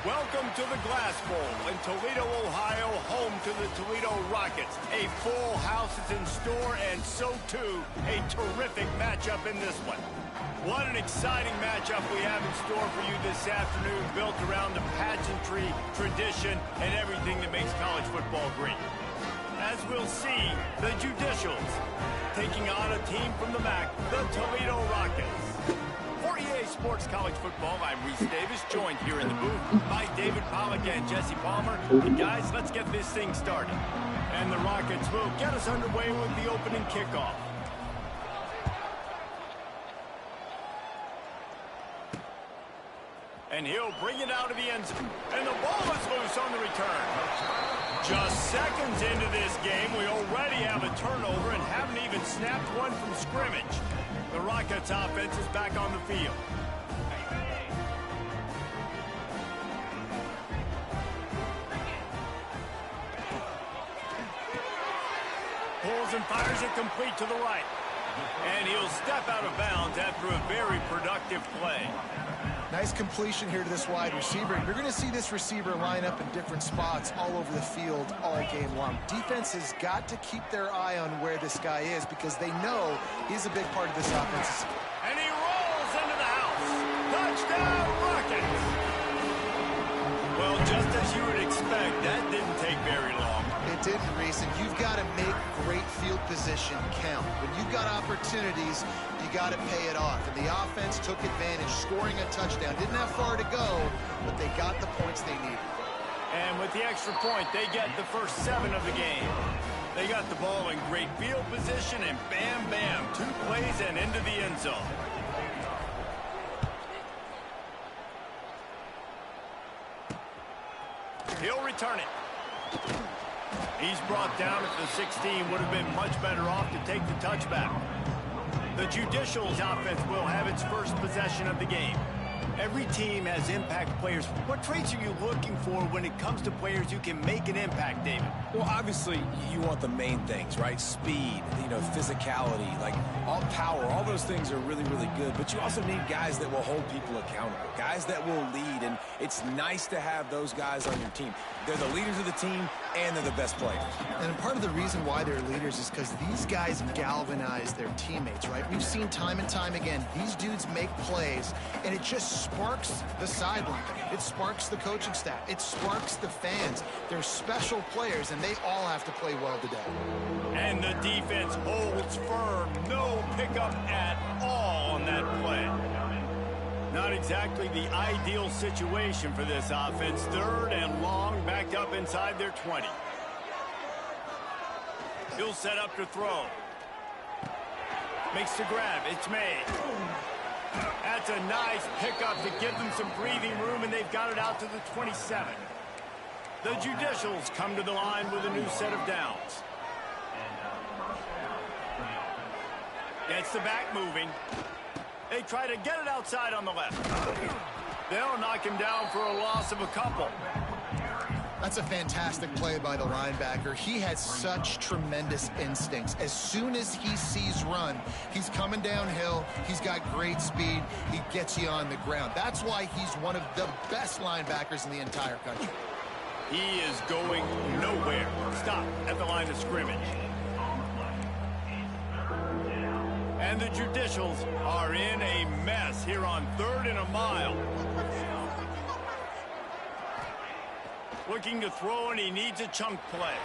Welcome to the Glass Bowl in Toledo, Ohio, home to the Toledo Rockets. A full house is in store, and so too, a terrific matchup in this one. What an exciting matchup we have in store for you this afternoon, built around the pageantry, tradition, and everything that makes college football great. As we'll see, the Judicials taking on a team from the MAC, the Toledo Rockets. For EA Sports College Football, I'm Reese Davis, joined here in the booth by David Pollack and Jesse Palmer. And guys, let's get this thing started. And the Rockets will get us underway with the opening kickoff. And he'll bring it out of the end zone. And the ball is loose on the return. Just seconds into this game, we already have a turnover and haven't even snapped one from scrimmage. The Rockets offense is back on the field. Pulls and fires it complete to the right. And he'll step out of bounds after a very productive play. Nice completion here to this wide receiver. You're going to see this receiver line up in different spots all over the field all game long. Defense has got to keep their eye on where this guy is because they know he's a big part of this offense. And he rolls into the house. Touchdown, Rockets! Well, just as you would expect, that didn't take very long. It didn't, Reese, and you've got to make great field position count. When you've got opportunities, you got to pay it off. And the offense took advantage, scoring a touchdown. Didn't have far to go, but they got the points they needed. And with the extra point, they get the first 7 of the game. They got the ball in great field position, and bam, bam, 2 plays and into the end zone. He'll return it. He's brought down at the 16. Would have been much better off to take the touchback. The Judicials offense will have its first possession of the game. Every team has impact players. What traits are you looking for when it comes to players who can make an impact, David? Well, obviously, you want the main things, right? Speed, physicality, like all power, all those things are really, really good. But you also need guys that will hold people accountable, guys that will lead. And it's nice to have those guys on your team. They're the leaders of the team, and they're the best players. And part of the reason why they're leaders is because these guys galvanize their teammates, right? We've seen time and time again, these dudes make plays, and it just sparks the sideline. It sparks the coaching staff. It sparks the fans. They're special players, and they all have to play well today. And the defense holds firm. No pickup at all on that play. Not exactly the ideal situation for this offense. 3rd and long, backed up inside their 20. He'll set up to throw. Makes the grab. It's made. That's a nice pickup to give them some breathing room, and they've got it out to the 27. The Judicials come to the line with a new set of downs. Gets the back moving. They try to get it outside on the left. They'll knock him down for a loss of a couple. That's a fantastic play by the linebacker. He has such tremendous instincts. As soon as he sees run, he's coming downhill. He's got great speed. He gets you on the ground. That's why he's one of the best linebackers in the entire country. He is going nowhere. Stop at the line of scrimmage. And the Judicials are in a mess here on 3rd and a mile. Looking to throw, and he needs a chunk play.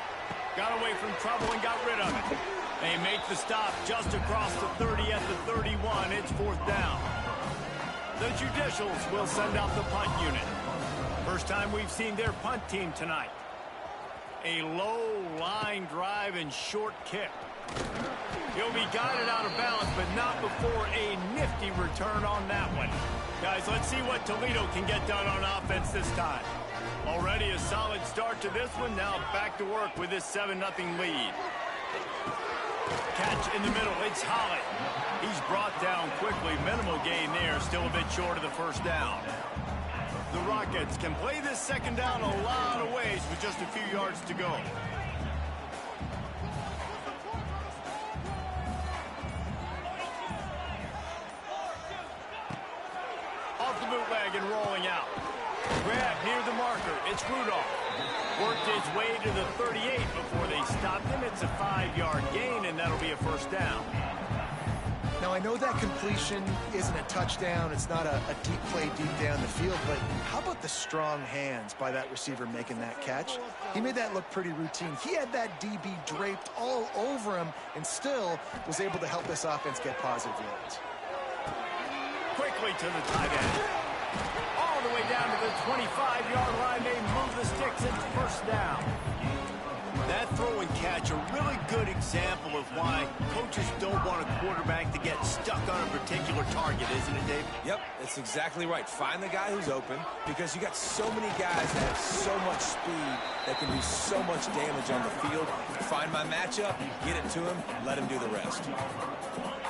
Got away from trouble and got rid of it. They make the stop just across the 30 at the 31. It's 4th down. The Judicials will send out the punt unit. First time we've seen their punt team tonight. A low line drive and short kick. He'll be guided out of bounds, but not before a nifty return on that one. Guys, let's see what Toledo can get done on offense this time. Already a solid start to this one. Now back to work with this 7-0 lead. Catch in the middle. It's Holly. He's brought down quickly. Minimal gain there. Still a bit short of the first down. The Rockets can play this second down a lot of ways with just a few yards to go. Off the bootleg and rolling out. Grab near the marker. It's Rudolph. Worked his way to the 38 before they stopped him. It's a 5-yard gain, and that'll be a first down. Now, I know that completion isn't a touchdown. It's not a deep play deep down the field, but how about the strong hands by that receiver making that catch? He made that look pretty routine. He had that DB draped all over him and still was able to help this offense get positive yards. Quickly to the tight end. All the way down to the 25-yard line. They move the sticks. It's first down. That throw and catch, a really good example of why coaches don't want a quarterback to get stuck on a particular target, isn't it, Dave? Yep, that's exactly right. Find the guy who's open because you got so many guys that have so much speed that can do so much damage on the field. Find my matchup, get it to him, let him do the rest.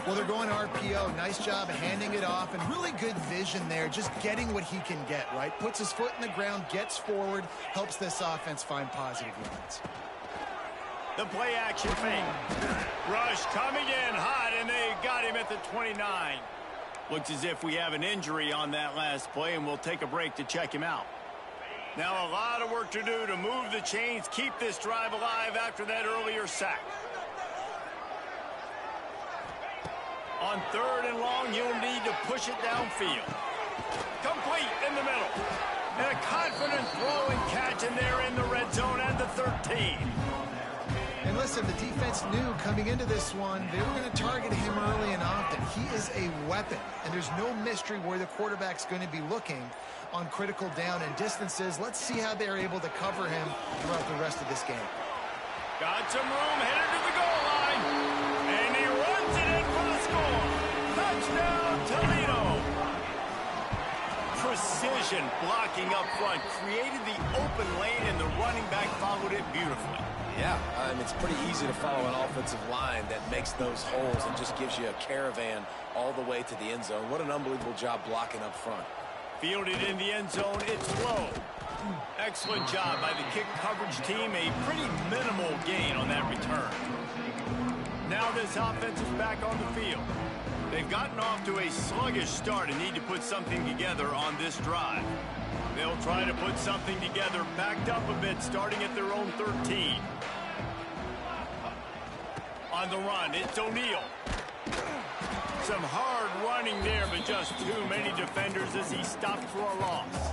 Well, they're going RPO. Nice job handing it off, and really good vision there, just getting what he can get, right? Puts his foot in the ground, gets forward, helps this offense find positive yards. The play action fake. Rush coming in hot, and they got him at the 29. Looks as if we have an injury on that last play, and we'll take a break to check him out. Now a lot of work to do to move the chains, keep this drive alive after that earlier sack. On 3rd and long, you'll need to push it downfield. Complete in the middle. And a confident throw and catch, and they're in the red zone at the 13. And listen, the defense knew coming into this one, they were going to target him early and often. He is a weapon, and there's no mystery where the quarterback's going to be looking on critical down and distances. Let's see how they're able to cover him throughout the rest of this game. Got some room, headed to the goal line, and he runs it in for the score. Touchdown, Toledo. Precision blocking up front, created the open lane, and the running back followed it beautifully. Yeah, it's pretty easy to follow an offensive line that makes those holes and just gives you a caravan all the way to the end zone. What an unbelievable job blocking up front. Fielded in the end zone, it's low. Excellent job by the kick coverage team. A pretty minimal gain on that return. Now this offense is back on the field. They've gotten off to a sluggish start and need to put something together on this drive. They'll try to put something together, backed up a bit, starting at their own 13. On the run, it's O'Neal. Some hard running there, but just too many defenders as he stopped for a loss.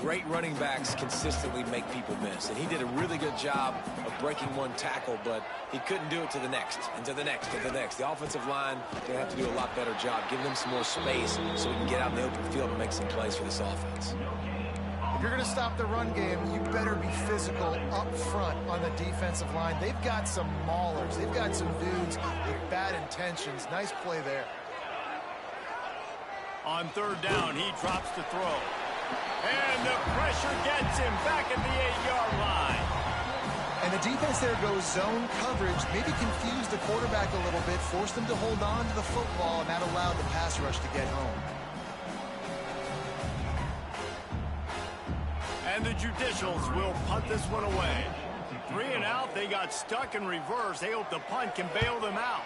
Great running backs consistently make people miss, and he did a really good job of breaking one tackle, but he couldn't do it to the next, and to the next, and to the next. The offensive line going to have to do a lot better job, giving them some more space so we can get out in the open field and make some plays for this offense. If you're going to stop the run game, you better be physical up front on the defensive line. They've got some maulers. They've got some dudes with bad intentions. Nice play there. On 3rd down, he drops to throw. And the pressure gets him back at the 8-yard line. And the defense there goes zone coverage, maybe confused the quarterback a little bit, forced him to hold on to the football, and that allowed the pass rush to get home. And the Judicials will punt this one away. 3 and out, they got stuck in reverse. They hope the punt can bail them out.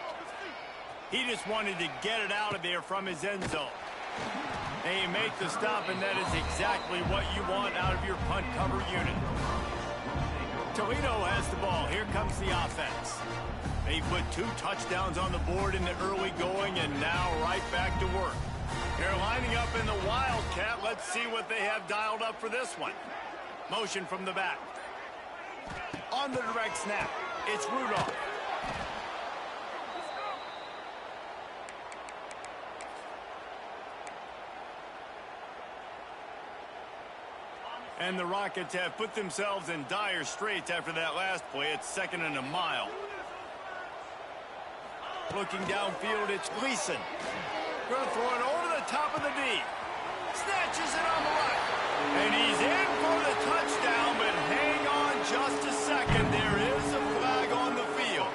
He just wanted to get it out of there from his end zone. They make the stop, and that is exactly what you want out of your punt cover unit. Toledo has the ball. Here comes the offense. They put 2 touchdowns on the board in the early going, and now right back to work. They're lining up in the Wildcat. Let's see what they have dialed up for this one. Motion from the back. On the direct snap, it's Rudolph. And the Rockets have put themselves in dire straits after that last play. It's 2nd and a mile. Looking downfield, it's Gleason. Going to throw it over the top of the D. Snatches it on the right. And he's in for the touchdown, but hang on just a second. There is a flag on the field.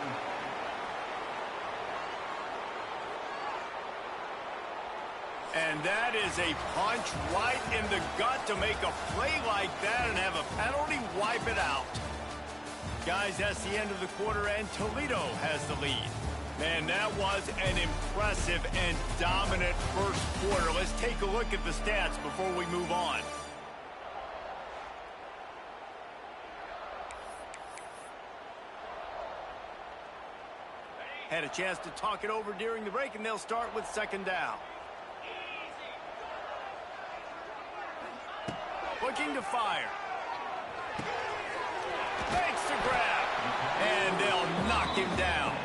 And that is a punch right in the gut to make a play like that and have a penalty wipe it out. Guys, that's the end of the quarter, and Toledo has the lead. Man, that was an impressive and dominant first quarter. Let's take a look at the stats before we move on. Had a chance to talk it over during the break, and they'll start with second down. Looking to fire. Makes the grab. And they'll knock him down.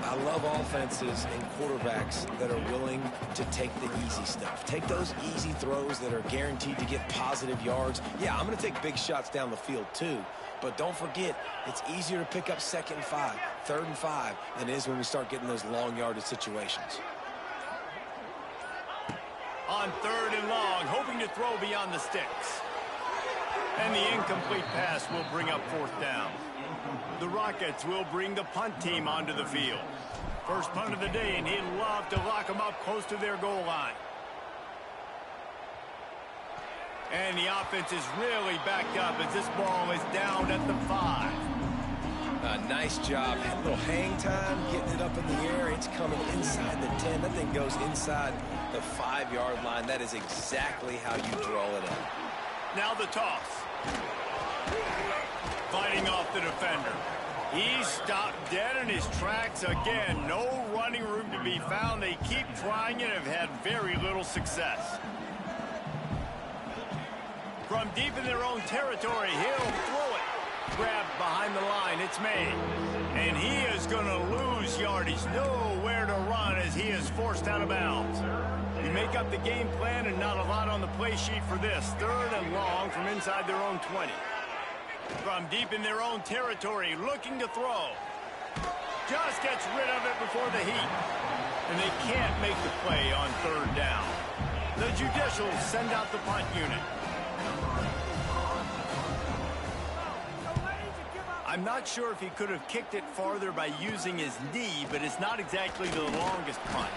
I love offenses and quarterbacks that are willing to take the easy stuff. Take those easy throws that are guaranteed to get positive yards. Yeah, I'm going to take big shots down the field too. But don't forget, it's easier to pick up 2nd and 5, 3rd and 5 than it is when we start getting those long yardage situations. On 3rd and long, hoping to throw beyond the sticks. And the incomplete pass will bring up 4th down. The Rockets will bring the punt team onto the field. First punt of the day, and he'd love to lock them up close to their goal line. And the offense is really backed up as this ball is down at the 5. Nice job. A little hang time, getting it up in the air. It's coming inside the 10. That thing goes inside the 5-yard line. That is exactly how you draw it up. Now the toss. Fighting off the defender. He stopped dead in his tracks again. No running room to be found. They keep trying and have had very little success. From deep in their own territory, he'll throw it. Grabbed behind the line. It's made. And he is going to lose yardage. Nowhere to run as he is forced out of bounds. We make up the game plan and not a lot on the play sheet for this. 3rd and long from inside their own 20. From deep in their own territory, looking to throw. Just gets rid of it before the heat. And they can't make the play on 3rd down. The Judicials send out the punt unit. I'm not sure if he could have kicked it farther by using his knee, but it's not exactly the longest punt.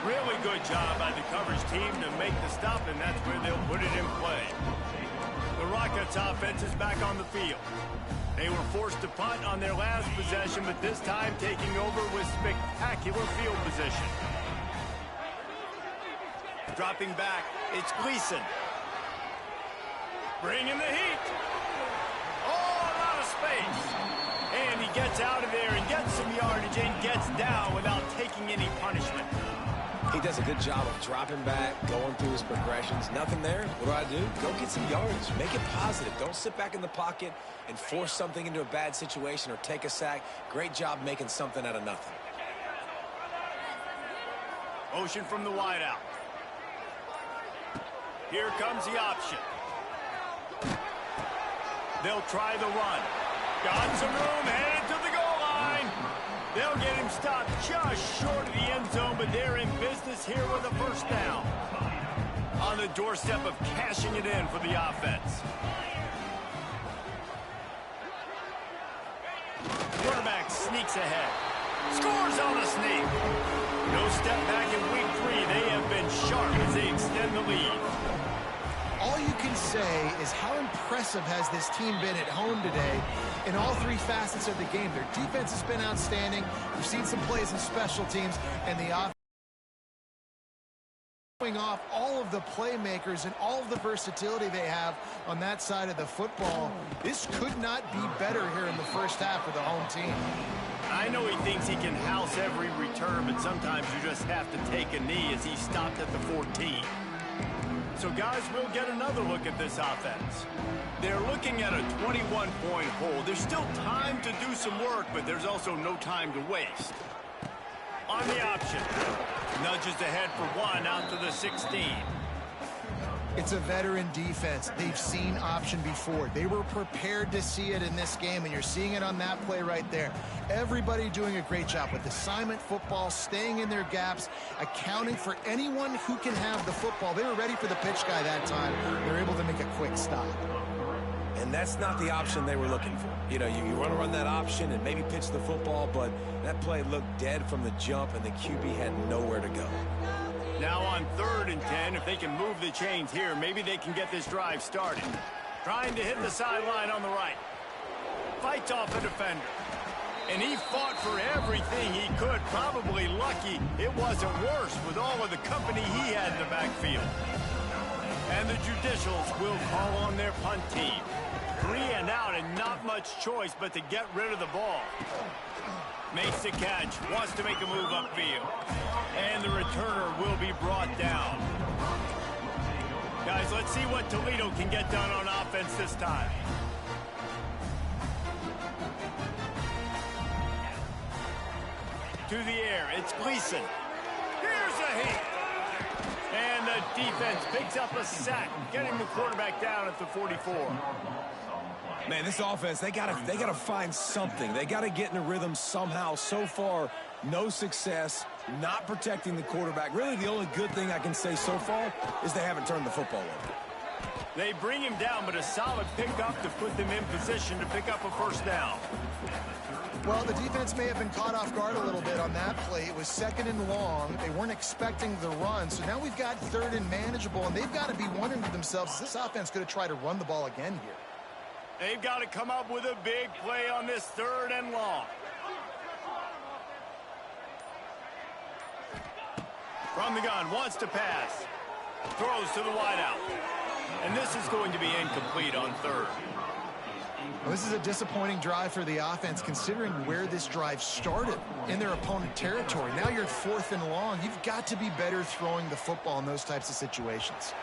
Really good job by the coverage team to make the stop, and that's where they'll put it in play. The Rockets offense is back on the field. They were forced to punt on their last possession, but this time taking over with spectacular field position. Dropping back, it's Gleason. Bringing the heat. Space. And he gets out of there and gets some yardage and gets down without taking any punishment. He does a good job of dropping back, going through his progressions. Nothing there. What do? Go get some yardage. Make it positive. Don't sit back in the pocket and force something into a bad situation or take a sack. Great job making something out of nothing. Motion from the wideout. Here comes the option. They'll try the run. Got some room, headed to the goal line. They'll get him stopped just short of the end zone, but they're in business here with a 1st down. On the doorstep of cashing it in for the offense. Quarterback sneaks ahead. Scores on the sneak. No step back in week 3. They have been sharp as they extend the lead. All you can say is how impressive has this team been at home today in all 3 facets of the game. Their defense has been outstanding. We've seen some plays in special teams, and the offense showing off all of the playmakers and all of the versatility they have on that side of the football. This could not be better here in the first half for the home team. I know he thinks he can house every return, but sometimes you just have to take a knee as he stopped at the 14. So, guys, we'll get another look at this offense. They're looking at a 21-point hold. There's still time to do some work, but there's also no time to waste. On the option. Nudges ahead for 1 out to the 16. It's a veteran defense. They've seen option before. They were prepared to see it in this game, and you're seeing it on that play right there. Everybody doing a great job with assignment football, staying in their gaps, accounting for anyone who can have the football. They were ready for the pitch guy that time. They're able to make a quick stop. And that's not the option they were looking for. You know, you want to run that option and maybe pitch the football, but that play looked dead from the jump, and the QB had nowhere to go. Now on 3rd and 10, if they can move the chains here, maybe they can get this drive started. Trying to hit the sideline on the right. Fights off a defender. And he fought for everything he could. Probably lucky it wasn't worse with all of the company he had in the backfield. And the Judicials will call on their punt team. 3 and out and not much choice but to get rid of the ball. Makes the catch, wants to make a move upfield. And the returner will be brought down. Guys, let's see what Toledo can get done on offense this time. To the air, it's Gleason. Here's a hit. And the defense picks up a sack, getting the quarterback down at the 44. Man, this offense, they gotta find something. They gotta get in a rhythm somehow. So far, no success, not protecting the quarterback. Really, the only good thing I can say so far is they haven't turned the football over. They bring him down, but a solid pickup to put them in position to pick up a first down. Well, the defense may have been caught off guard a little bit on that play. It was 2nd and long. They weren't expecting the run. So now we've got 3rd and manageable, and they've got to be wondering to themselves, is this offense going to try to run the ball again here? They've got to come up with a big play on this 3rd and long. From the gun, wants to pass. Throws to the wideout. And this is going to be incomplete on 3rd. Well, this is a disappointing drive for the offense, considering where this drive started in their opponent territory. Now you're at 4th and long. You've got to be better throwing the football in those types of situations.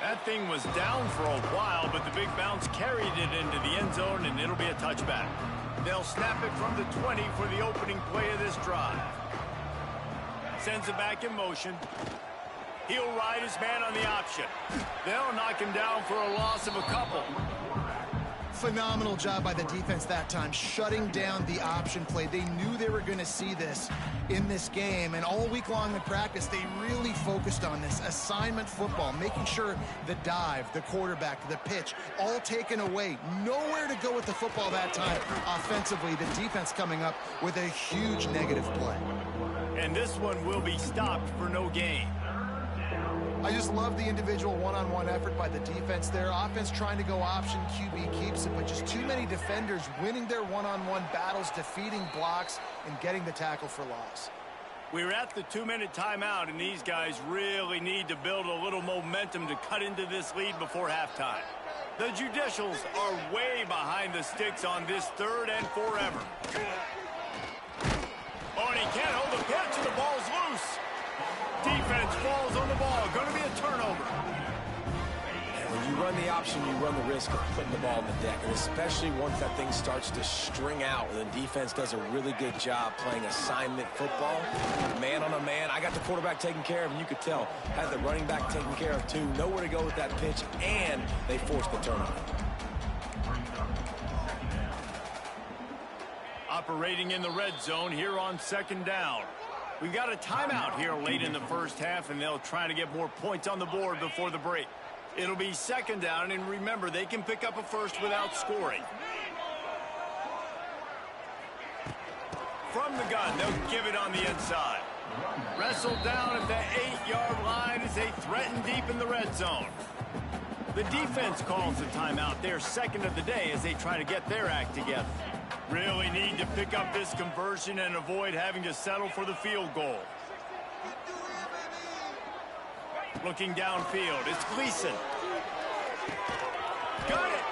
That thing was down for a while, but the big bounce carried it into the end zone, and it'll be a touchback. They'll snap it from the 20 for the opening play of this drive. Sends it back in motion. He'll ride his man on the option. They'll knock him down for a loss of a couple. Phenomenal job by the defense that time, shutting down the option play. They knew they were going to see this in this game, and all week long in practice, they really focused on this assignment football, making sure the dive, the quarterback, the pitch, all taken away. Nowhere to go with the football that time. Offensively, the defense coming up with a huge negative play. And this one will be stopped for no gain. I just love the individual one-on-one effort by the defense there. Offense trying to go option, QB keeps it, but just too many defenders winning their one-on-one battles, defeating blocks, and getting the tackle for loss. We're at the 2-minute timeout, and these guys really need to build a little momentum to cut into this lead before halftime. The Judicials are way behind the sticks on this 3rd and forever. Oh, and he can't hold the pitch, and the ball's loose. Defense falls on the ball. Going to be a turnover. And when you run the option, you run the risk of putting the ball on the deck, and especially once that thing starts to string out, and the defense does a really good job playing assignment football. Man on a man. I got the quarterback taken care of, and you could tell. Had the running back taken care of, too. Nowhere to go with that pitch, and they forced the turnover. Operating in the red zone here on 2nd down. We've got a timeout here late in the first half, and they'll try to get more points on the board before the break. It'll be 2nd down, and remember, they can pick up a first without scoring. From the gun, they'll give it on the inside. Wrestled down at the 8-yard line as they threaten deep in the red zone. The defense calls the timeout, their 2nd of the day, as they try to get their act together. Really need to pick up this conversion and avoid having to settle for the field goal. Looking downfield, it's Gleason. Got it!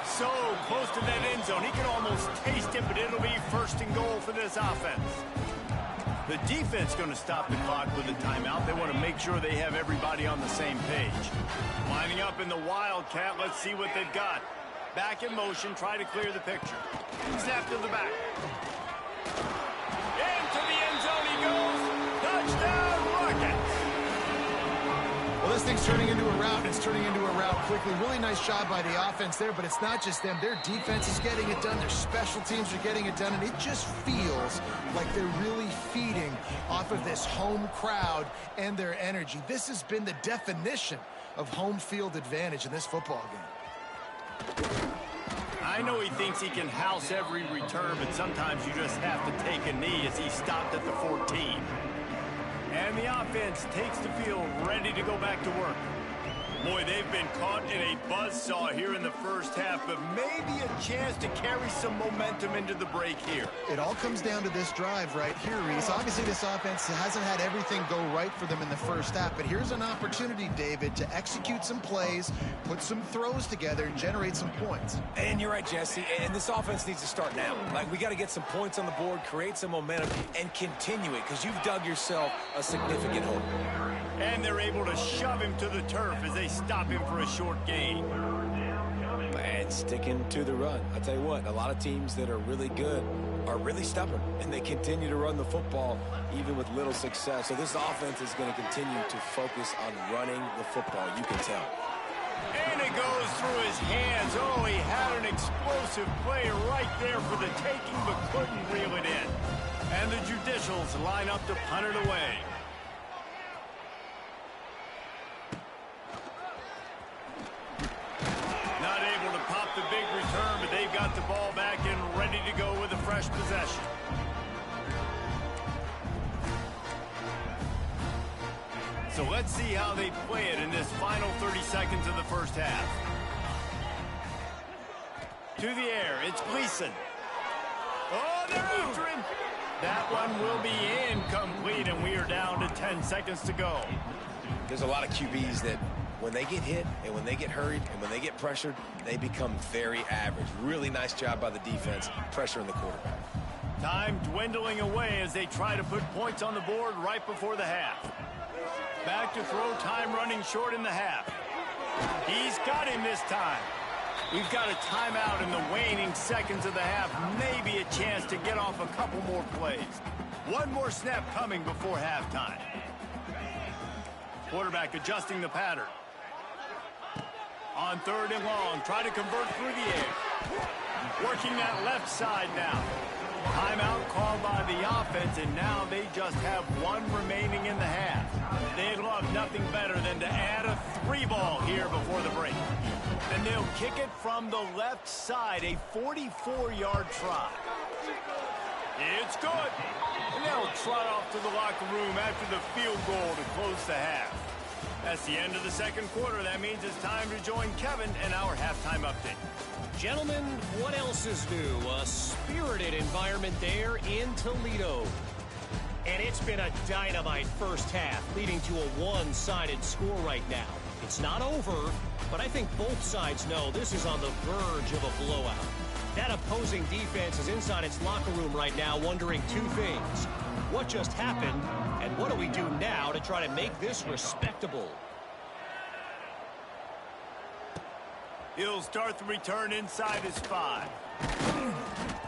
So close to that end zone, he can almost taste it, but it'll be 1st and goal for this offense. The defense going to stop the clock with a timeout. They want to make sure they have everybody on the same page. Lining up in the Wildcat, let's see what they've got. Back in motion, try to clear the picture. Snap to the back. Into the end zone he goes. Touchdown, Rockets! Well, this thing's turning into a rout, and it's turning into a rout quickly. Really nice job by the offense there, but it's not just them. Their defense is getting it done. Their special teams are getting it done, and it just feels like they're really feeding off of this home crowd and their energy. This has been the definition of home field advantage in this football game. I know he thinks he can house every return, but sometimes you just have to take a knee as he stopped at the 14. And the offense takes the field ready to go back to work. Boy, they've been caught in a buzzsaw here in the first half, but maybe a chance to carry some momentum into the break here. It all comes down to this drive right here, Reese. Obviously, this offense hasn't had everything go right for them in the first half, but here's an opportunity, David, to execute some plays, put some throws together, and generate some points. And you're right, Jesse, and this offense needs to start now. Like, we got to get some points on the board, create some momentum, and continue it, because you've dug yourself a significant hole. And they're able to shove him to the turf as they stop him for a short gain. And sticking to the run. I'll tell you what, a lot of teams that are really good are really stubborn, and they continue to run the football even with little success. So this offense is going to continue to focus on running the football, you can tell. And it goes through his hands. Oh, he had an explosive play right there for the taking, but couldn't reel it in. And the Judicials line up to punt it away. Not able to pop the big return, but they've got the ball back and ready to go with a fresh possession. So let's see how they play it in this final 30 seconds of the first half. To the air, it's Gleason. Oh, they're after him. That one will be incomplete, and we are down to 10 seconds to go. There's a lot of QBs that when they get hit and when they get hurried and when they get pressured, they become very average. Really nice job by the defense, pressuring the quarterback. Time dwindling away as they try to put points on the board right before the half. Back to throw, time running short in the half. He's got him this time. We've got a timeout in the waning seconds of the half. Maybe a chance to get off a couple more plays. One more snap coming before halftime. Quarterback adjusting the pattern. On third and long, try to convert through the air. Working that left side now. Timeout called by the offense, and now they just have one remaining in the half. They'd love nothing better than to add a 3-ball here before the break. And they'll kick it from the left side, a 44-yard try. It's good. And they'll trot off to the locker room after the field goal to close the half. That's the end of the second quarter. That means it's time to join Kevin and our halftime update. Gentlemen, what else is new? A spirited environment there in Toledo. And it's been a dynamite first half, leading to a one-sided score right now. It's not over, but I think both sides know this is on the verge of a blowout. That opposing defense is inside its locker room right now wondering two things. What just happened, and what do we do now to try to make this respectable? He'll start the return inside his 5.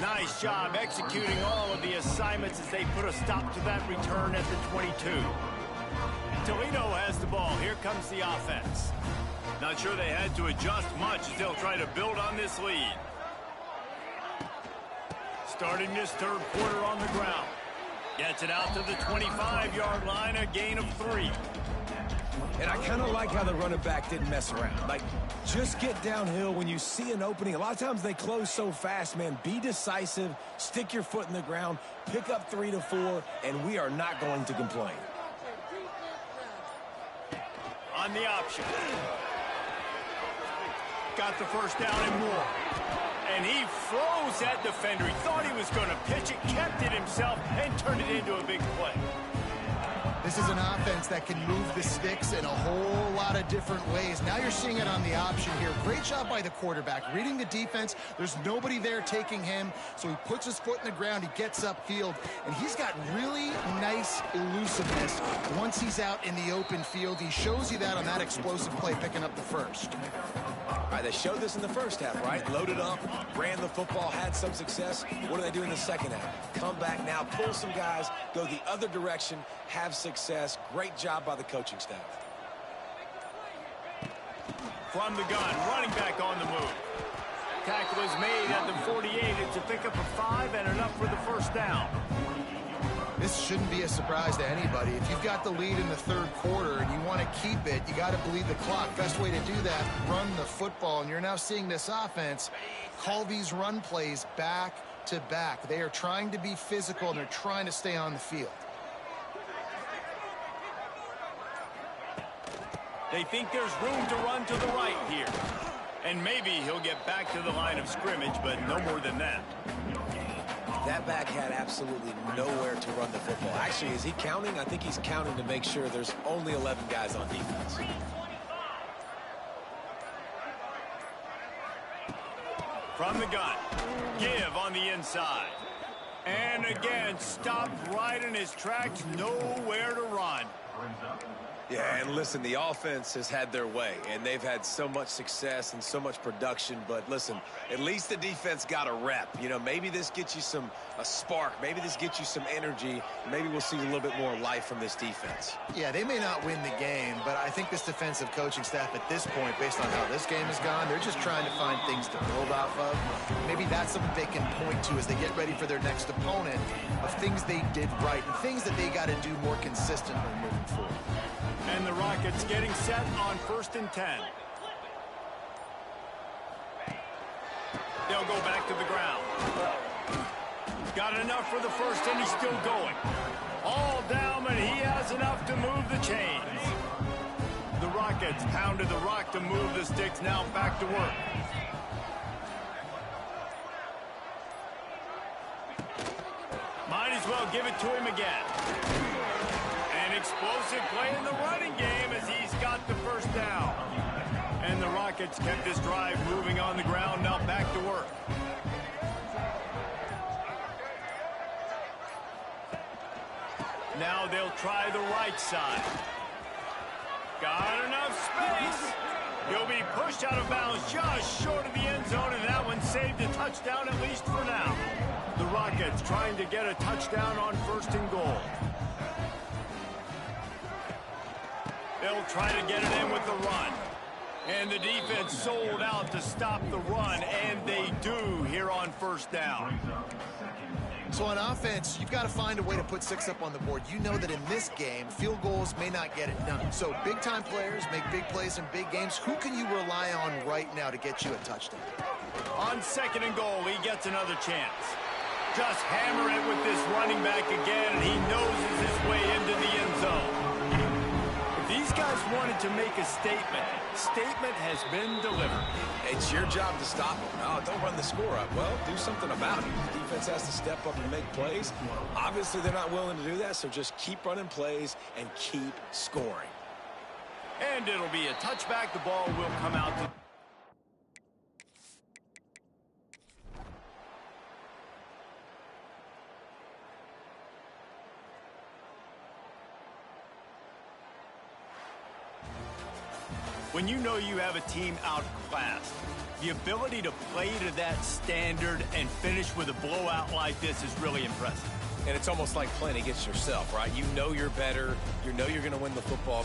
Nice job executing all of the assignments as they put a stop to that return at the 22. Toledo has the ball. Here comes the offense. Not sure they had to adjust much as they'll try to build on this lead. Starting this third quarter on the ground. Gets it out to the 25-yard line, a gain of 3. And I kind of like how the running back didn't mess around. Like, just get downhill when you see an opening. A lot of times they close so fast, man. Be decisive, stick your foot in the ground, pick up 3 to 4, and we are not going to complain. On the option. Got the first down and more. And he froze that defender. He thought he was going to pitch it, kept it himself, and turned it into a big play. This is an offense that can move the sticks in a whole lot of different ways. Now you're seeing it on the option here. Great job by the quarterback. Reading the defense, there's nobody there taking him, so he puts his foot in the ground, he gets upfield, and he's got really nice elusiveness once he's out in the open field. He shows you that on that explosive play, picking up the first. All right, they showed this in the first half, right? Loaded up, ran the football, had some success. What do they do in the second half? Come back now, pull some guys, go the other direction, have success. Great job by the coaching staff. From the gun, running back on the move. Tackle is made at the 48. It's a pick up of 5 and enough for the first down. This shouldn't be a surprise to anybody. If you've got the lead in the third quarter and you want to keep it, you got to bleed the clock. Best way to do that, run the football. And you're now seeing this offense call these run plays back to back. They are trying to be physical, and they're trying to stay on the field. They think there's room to run to the right here. And maybe he'll get back to the line of scrimmage, but no more than that. That back had absolutely nowhere to run the football. Actually, is he counting? I think he's counting to make sure there's only 11 guys on defense. From the gun. Give on the inside. And again, stopped right in his tracks. Nowhere to run. Yeah, and listen, the offense has had their way, and they've had so much success and so much production. But listen, at least the defense got a rep. You know, maybe this gets you a spark. Maybe this gets you some energy. Maybe we'll see a little bit more life from this defense. Yeah, they may not win the game, but I think this defensive coaching staff at this point, based on how this game has gone, they're just trying to find things to build off of. Maybe that's something they can point to as they get ready for their next opponent, of things they did right and things that they got to do more consistently moving forward. And the Rockets getting set on 1st and 10. They'll go back to the ground. Got enough for the first, and he's still going. All down, and he has enough to move the chains. The Rockets pounded the rock to move the sticks, now back to work. Might as well give it to him again. Explosive play in the running game as he's got the first down. And the Rockets kept this drive moving on the ground, now back to work. Now they'll try the right side. Got enough space. He'll be pushed out of bounds just short of the end zone, and that one saved a touchdown at least for now. The Rockets trying to get a touchdown on 1st and goal. They'll try to get it in with the run. And the defense sold out to stop the run, and they do here on 1st down. So on offense, you've got to find a way to put 6 up on the board. You know that in this game, field goals may not get it done. So big-time players make big plays in big games. Who can you rely on right now to get you a touchdown? On 2nd and goal, he gets another chance. Just hammer it with this running back again, and he noses his way into the end zone. These guys wanted to make a statement. Statement has been delivered. It's your job to stop them. No, don't run the score up. Well, do something about it. The defense has to step up and make plays. Obviously, they're not willing to do that, so just keep running plays and keep scoring. And it'll be a touchback. The ball will come out to... When you know you have a team outclassed, the ability to play to that standard and finish with a blowout like this is really impressive. And it's almost like playing against yourself, right? You know you're better. You know you're going to win the football